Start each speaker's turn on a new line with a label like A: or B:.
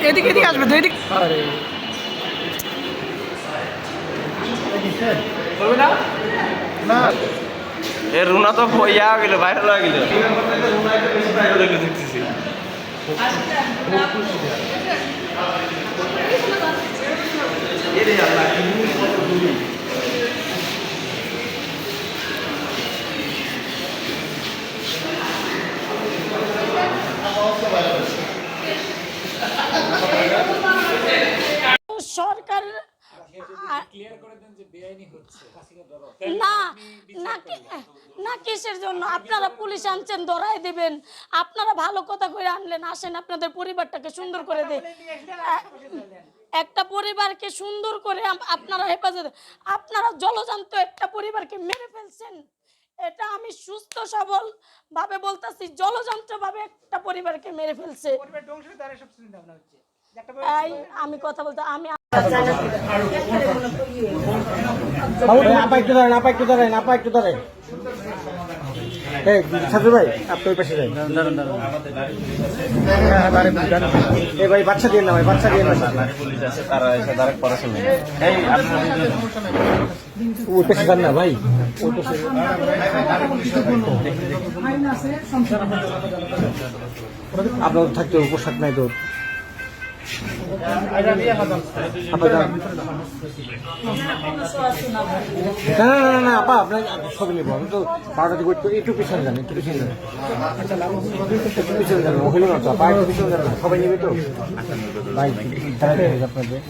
A: এদিকে এদিকে আসবে তো এদিকে
B: এ রুনা তো ইয়া গেল ভাইরাল হয়ে গেল দেখতেছি
C: সরকার না না না কিসের জন্য আপনারা পুলিশ আনছেন ধরাই দিবেন আপনারা ভালো কথা করে আনলেন আসেন আপনাদের পরিবারটাকে সুন্দর করে দে একটা পরিবারকে সুন্দর করে আপনারা হেফাজত আপনারা জলজান্ত একটা পরিবারকে মেরে ফেলছেন এটা আমি সুস্থ সবল ভাবে বলতেছি জলজান্ত ভাবে একটা পরিবারকে মেরে ফেলছে আমি কথা বলতে আমি
A: ভাই আপনি ওই পাশে যাই ভাই বাচ্চা দিয়ে না ভাই বাচ্চা দিয়ে না
B: পুলিশ আছে তারা এসে ডাইরেক্ট পড়াশোনা
A: ওই পাশে যান না ভাই আপনার থাকতে পোশাক নাই তো না আপা আপনার ছবি নেবো আমি তো 12টা দিকে একটু পিছনে যান একটু পিছনে যান পিছনে যান হইল না তো আপা একটু পিছনে যান সবাই নেবে তো ভাই আপনাদের